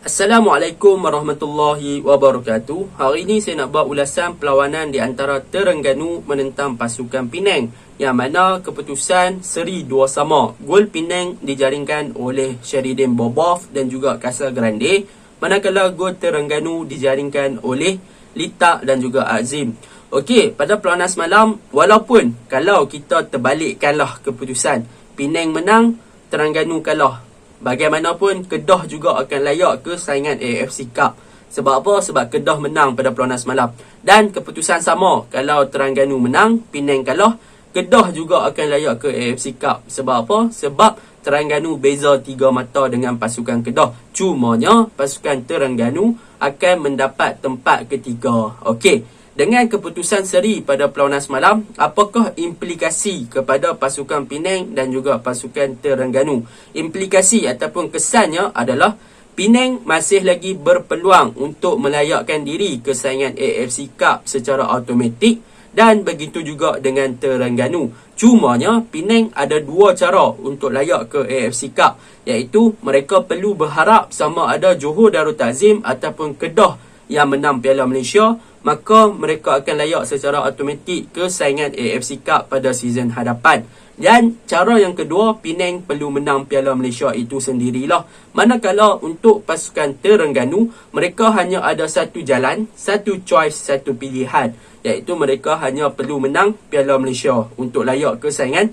Assalamualaikum warahmatullahi wabarakatuh. Hari ini saya nak buat ulasan perlawanan di antara Terengganu menentang pasukan Penang, yang mana keputusan seri 2 sama. Gol Penang dijaringkan oleh Sheridan Bobov dan juga Kasal Grande, manakala gol Terengganu dijaringkan oleh Lita dan juga Azim. Okey, pada perlawanan semalam, walaupun kalau kita terbalikkanlah keputusan, Penang menang, Terengganu kalah, bagaimanapun Kedah juga akan layak ke saingan AFC Cup. Sebab apa? Sebab Kedah menang pada perlawanan semalam. Dan keputusan sama, kalau Terengganu menang, Penang kalah, Kedah juga akan layak ke AFC Cup. Sebab apa? Sebab Terengganu beza 3 mata dengan pasukan Kedah. Cumanya pasukan Terengganu akan mendapat tempat ketiga. Okey, dengan keputusan seri pada perlawanan semalam, apakah implikasi kepada pasukan Penang dan juga pasukan Terengganu? Implikasi ataupun kesannya adalah Penang masih lagi berpeluang untuk melayakkan diri ke saingan AFC Cup secara automatik, dan begitu juga dengan Terengganu. Cumanya Penang ada 2 cara untuk layak ke AFC Cup, iaitu mereka perlu berharap sama ada Johor Darul Ta'zim ataupun Kedah yang menang Piala Malaysia, maka mereka akan layak secara automatik ke saingan AFC Cup pada season hadapan. Dan cara yang kedua, Penang perlu menang Piala Malaysia itu sendirilah. Manakala untuk pasukan Terengganu, mereka hanya ada satu jalan, satu choice, satu pilihan, iaitu mereka hanya perlu menang Piala Malaysia untuk layak ke saingan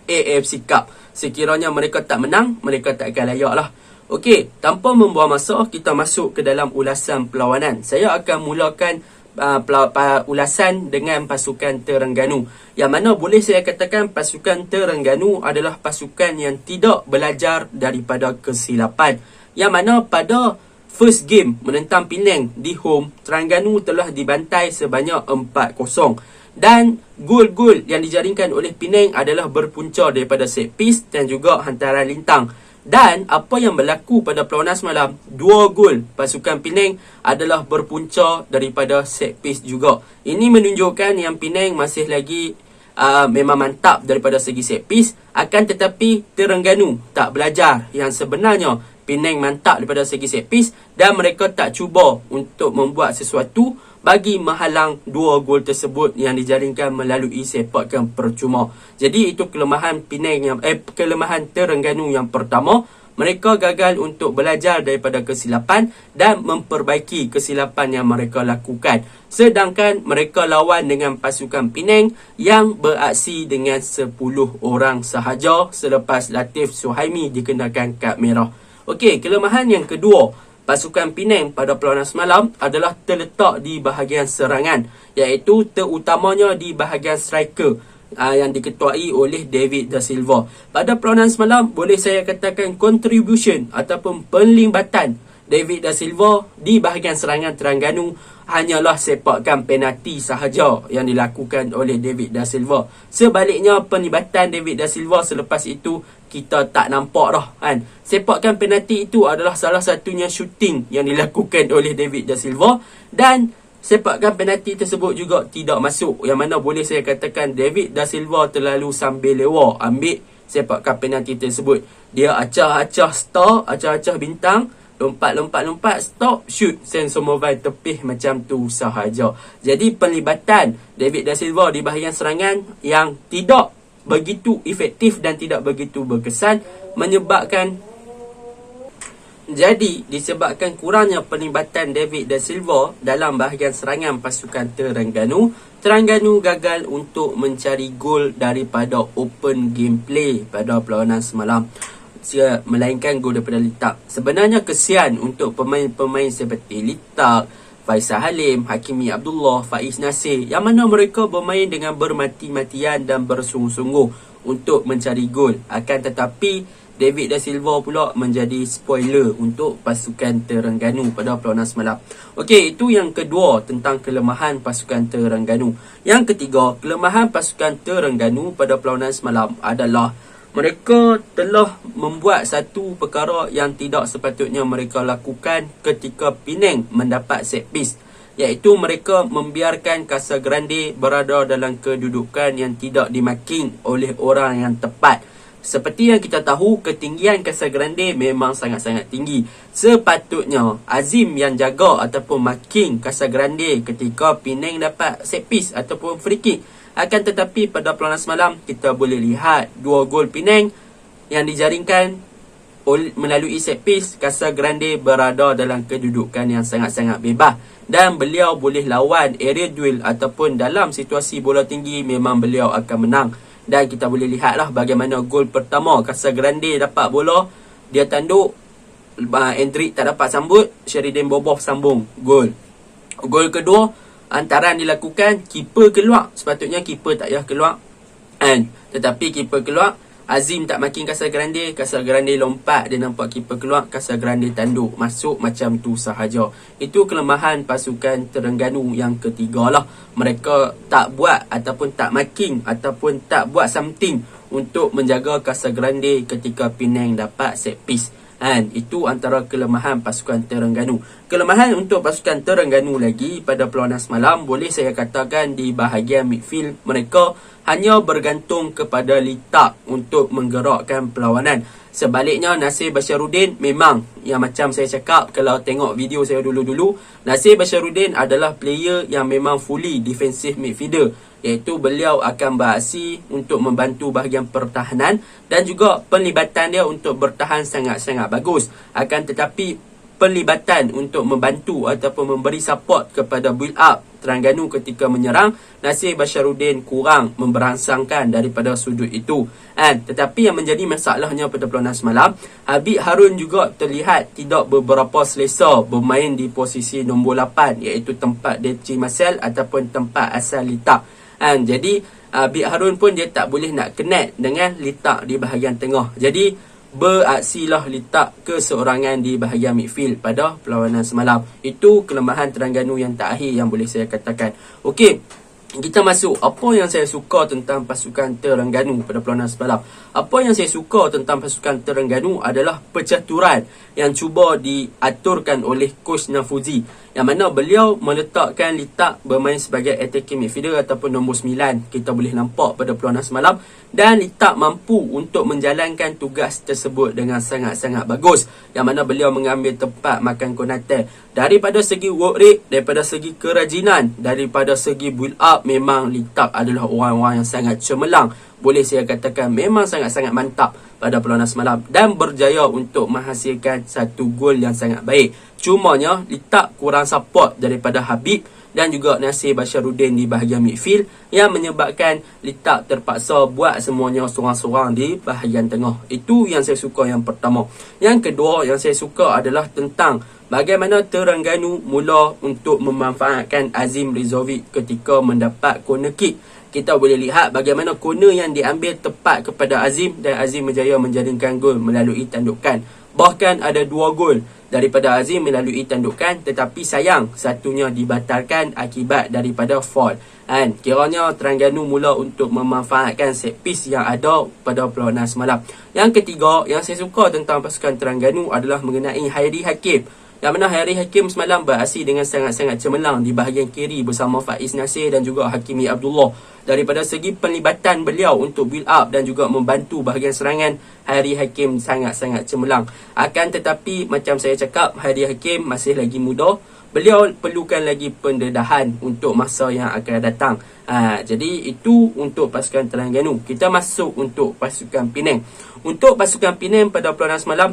AFC Cup. Sekiranya mereka tak menang, mereka tak akan layak lah. Okey, tanpa membuang masa, kita masuk ke dalam ulasan perlawanan. Saya akan mulakan ulasan dengan pasukan Terengganu, yang mana boleh saya katakan pasukan Terengganu adalah pasukan yang tidak belajar daripada kesilapan. Yang mana pada first game menentang Penang di home, Terengganu telah dibantai sebanyak 4-0. Dan gol-gol yang dijaringkan oleh Penang adalah berpunca daripada set piece dan juga hantaran lintang. Dan apa yang berlaku pada perlawanan semalam, 2 gol pasukan Penang adalah berpunca daripada set piece juga. Ini menunjukkan yang Penang masih lagi memang mantap daripada segi set piece. Akan tetapi Terengganu tak belajar yang sebenarnya Penang mantap daripada segi set piece, dan mereka tak cuba untuk membuat sesuatu bagi menghalang 2 gol tersebut yang dijaringkan melalui sepakan percuma. Jadi itu kelemahan Penang yang kelemahan Terengganu yang pertama. Mereka gagal untuk belajar daripada kesilapan dan memperbaiki kesilapan yang mereka lakukan. Sedangkan mereka lawan dengan pasukan Penang yang beraksi dengan 10 orang sahaja selepas Latif Suhaimi dikenakan kad merah. Okey, kelemahan yang kedua pasukan Penang pada perlawanan semalam adalah terletak di bahagian serangan, iaitu terutamanya di bahagian striker yang diketuai oleh David Da Silva. Pada perlawanan semalam, boleh saya katakan contribution ataupun penlibatan David Da Silva di bahagian serangan Terengganu hanyalah sepakan penalti sahaja yang dilakukan oleh David Da Silva. Sebaliknya, penlibatan David Da Silva selepas itu kita tak nampak dah kan. Sepakan penalti itu adalah salah satunya shooting yang dilakukan oleh David Da Silva, dan sepakan penalti tersebut juga tidak masuk, yang mana boleh saya katakan David Da Silva terlalu sambil lewa ambil sepakan penalti tersebut. Dia acah-acah star, acah-acah bintang, lompat, stop, shoot, sensor mobile tepih macam tu sahaja. Jadi penlibatan David Da Silva di bahagian serangan yang tidak begitu efektif dan tidak begitu berkesan disebabkan kurangnya penlibatan David Da Silva dalam bahagian serangan pasukan Terengganu, Terengganu gagal untuk mencari gol daripada open gameplay pada perlawanan semalam, melainkan gol daripada Litak. Sebenarnya kesian untuk pemain-pemain seperti Litak, Faisal Halim, Hakimi Abdullah, Faiz Nasir, yang mana mereka bermain dengan bermati-matian dan bersungguh-sungguh untuk mencari gol. Akan tetapi David Da Silva pula menjadi spoiler untuk pasukan Terengganu pada perlawanan semalam. Okey, itu yang kedua tentang kelemahan pasukan Terengganu. Yang ketiga, kelemahan pasukan Terengganu pada perlawanan semalam adalah mereka telah membuat satu perkara yang tidak sepatutnya mereka lakukan ketika Penang mendapat set piece, iaitu mereka membiarkan Kasal Grande berada dalam kedudukan yang tidak dimarking oleh orang yang tepat. seperti yang kita tahu, ketinggian Casagrande memang sangat-sangat tinggi. Sepatutnya Azim yang jaga ataupun marking Casagrande ketika Penang dapat set piece ataupun free kick. Akan tetapi pada perlawanan semalam, kita boleh lihat 2 gol Penang yang dijaringkan melalui set piece. Casagrande berada dalam kedudukan yang sangat-sangat bebas dan beliau boleh lawan area duel ataupun dalam situasi bola tinggi, memang beliau akan menang. Dan kita boleh lihatlah bagaimana gol pertama Casagrande dapat bola, dia tanduk, Endrick tak dapat sambut, Sheridan Boboh sambung gol. Gol kedua, antaran dilakukan, keeper keluar, sepatutnya keeper tak payah keluar, tetapi keeper keluar. Azim tak marking Casagrande lompat, dia nampak keeper keluar, Casagrande tanduk, masuk macam tu sahaja. Itu kelemahan pasukan Terengganu yang ketiga lah. Mereka tak buat ataupun tak marking ataupun tak buat something untuk menjaga Casagrande ketika Penang dapat set piece. Itu antara kelemahan pasukan Terengganu. Kelemahan untuk pasukan Terengganu lagi pada perlawanan semalam, boleh saya katakan di bahagian midfield, mereka hanya bergantung kepada Litak untuk menggerakkan perlawanan. Sebaliknya, Nasir Basharuddin memang, yang macam saya cakap kalau tengok video saya dulu-dulu, Nasir Basharuddin adalah player yang memang fully defensive midfielder, iaitu beliau akan beraksi untuk membantu bahagian pertahanan dan juga penlibatan dia untuk bertahan sangat-sangat bagus. Akan tetapi pelibatan untuk membantu ataupun memberi support kepada build up Terengganu ketika menyerang, Nasir Basharuddin kurang memberangsangkan daripada sudut itu. Tetapi yang menjadi masalahnya pada perlawanan semalam, Habib Harun juga terlihat tidak beberapa selesa bermain di posisi nombor 8, iaitu tempat Deci Marcel ataupun tempat asal Litak. Jadi Habib Harun pun dia tak boleh nak connect dengan Litak di bahagian tengah. Jadi beraksilah Litak keseorangan di bahagian midfield pada perlawanan semalam. Itu kelemahan Terengganu yang terakhir yang boleh saya katakan. Okey, kita masuk apa yang saya suka tentang pasukan Terengganu pada perlawanan semalam. Apa yang saya suka tentang pasukan Terengganu adalah percaturan yang cuba diaturkan oleh Coach Nafuzi, yang mana beliau meletakkan Litak bermain sebagai attacking midfielder ataupun nombor 9. Kita boleh nampak pada perlawanan semalam, dan Litak mampu untuk menjalankan tugas tersebut dengan sangat-sangat bagus, yang mana beliau mengambil tempat makan Konate. Daripada segi work rate, daripada segi kerajinan, daripada segi build up, memang Litak adalah orang-orang yang sangat cemerlang. Boleh saya katakan memang sangat-sangat mantap pada perlawanan semalam dan berjaya untuk menghasilkan satu gol yang sangat baik. Cumanya Litak kurang support daripada Habib dan juga Nasir Basharuddin di bahagian midfield, yang menyebabkan Litak terpaksa buat semuanya sorang-sorang di bahagian tengah. Itu yang saya suka yang pertama. Yang kedua yang saya suka adalah tentang bagaimana Terengganu mula untuk memanfaatkan Azim Rizovic ketika mendapat corner kick. Kita boleh lihat bagaimana corner yang diambil tepat kepada Azim, dan Azim berjaya menjaringkan gol melalui tandukan. Bahkan ada 2 gol daripada Azim melalui tandukan, tetapi sayang satunya dibatalkan akibat daripada foul. Kiranya Terengganu mula untuk memanfaatkan set piece yang ada pada perlawanan semalam. Yang ketiga yang saya suka tentang pasukan Terengganu adalah mengenai Hairi Hakim, yang mana Hairi Hakim semalam beraksi dengan sangat-sangat cemerlang di bahagian kiri bersama Faiz Nasir dan juga Hakimi Abdullah. Daripada segi penlibatan beliau untuk build up dan juga membantu bahagian serangan, Hairi Hakim sangat-sangat cemerlang. Akan tetapi macam saya cakap, Hairi Hakim masih lagi muda. Beliau perlukan lagi pendedahan untuk masa yang akan datang. Jadi itu untuk pasukan Terengganu. Kita masuk untuk pasukan Penang. Untuk pasukan Penang pada perlawanan semalam,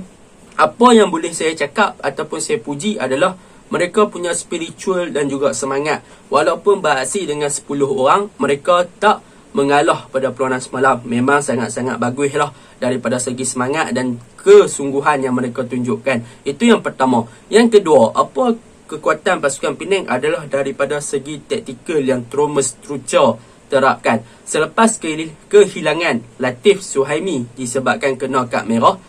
apa yang boleh saya cakap ataupun saya puji adalah mereka punya spiritual dan juga semangat. Walaupun beraksi dengan 10 orang, mereka tak mengalah pada perlawanan semalam. Memang sangat-sangat baguslah daripada segi semangat dan kesungguhan yang mereka tunjukkan. Itu yang pertama. Yang kedua, apa kekuatan pasukan Penang adalah daripada segi taktikal yang Thomas Trucha terapkan. Selepas kehilangan Latif Suhaimi disebabkan kena kad merah,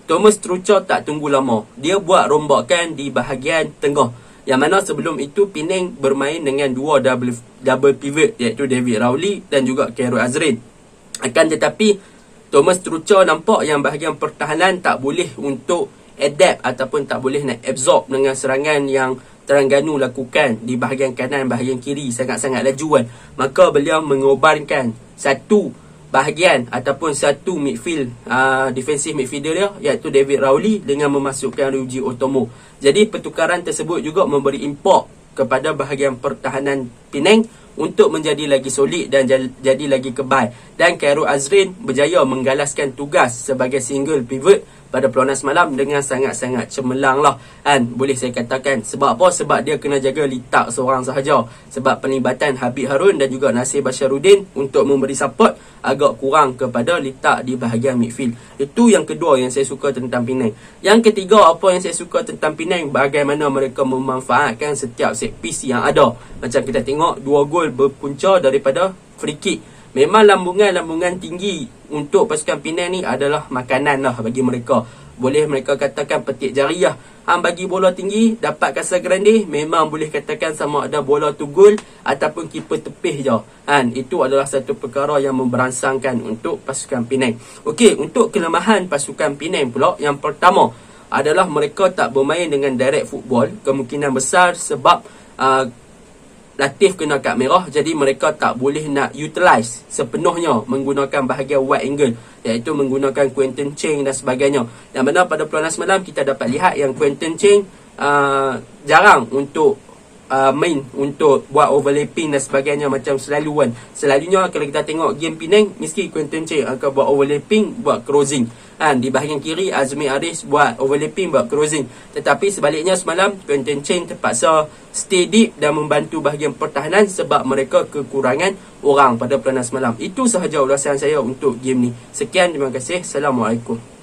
Thomas Trucha tak tunggu lama. Dia buat rombakan di bahagian tengah, yang mana sebelum itu Penang bermain dengan 2 double pivot, iaitu David Rowley dan juga Khairul Azrin. Akan tetapi Thomas Trucha nampak yang bahagian pertahanan tak boleh untuk adapt ataupun tak boleh nak absorb dengan serangan yang Terengganu lakukan di bahagian kanan, bahagian kiri sangat-sangat lajuan. Maka beliau mengobarkan satu bahagian ataupun satu midfield defensive midfielder dia, iaitu David Rowley, dengan memasukkan Ryuji Otomo. Jadi pertukaran tersebut juga memberi impak kepada bahagian pertahanan Penang untuk menjadi lagi solid dan jadi lagi kebal. Dan Khairul Azrin berjaya menggalaskan tugas sebagai single pivot pada perlawanan semalam dengan sangat-sangat cemerlang lah, kan, boleh saya katakan. Sebab apa? Sebab dia kena jaga litak seorang sahaja. Sebab pelibatan Habib Harun dan juga Nasir Basharuddin untuk memberi support agak kurang kepada litak di bahagian midfield. Itu yang kedua yang saya suka tentang Penang. Yang ketiga, apa yang saya suka tentang Penang, bagaimana mereka memanfaatkan setiap set piece yang ada. Macam kita tengok, 2 gol berpunca daripada free kick. Memang lambungan tinggi untuk pasukan Penang ni adalah makanan lah bagi mereka. Boleh mereka katakan petik jari lah. Bagi bola tinggi, dapat Casa Grande, memang boleh katakan sama ada bola tu gol ataupun keeper tepih je. Itu adalah satu perkara yang memberansangkan untuk pasukan Penang. Okey, untuk kelemahan pasukan Penang pula, yang pertama adalah mereka tak bermain dengan direct football. Kemungkinan besar sebab Latif kena kad merah, jadi mereka tak boleh nak utilize sepenuhnya menggunakan bahagian wide angle, iaitu menggunakan Quentin Cheng dan sebagainya. Yang mana pada perlawanan semalam kita dapat lihat yang Quentin Cheng jarang untuk main untuk buat overlapping dan sebagainya macam selalu kan. Selalunya kalau kita tengok game Penang, mesti Quentin Cheng akan buat overlapping, buat crossing. Di bahagian kiri Azmi Aris buat overlapping, buat crossing. Tetapi sebaliknya semalam Quentin Cheng terpaksa stay deep dan membantu bahagian pertahanan sebab mereka kekurangan orang pada perlawanan semalam. Itu sahaja ulasan saya untuk game ni. Sekian, terima kasih. Assalamualaikum.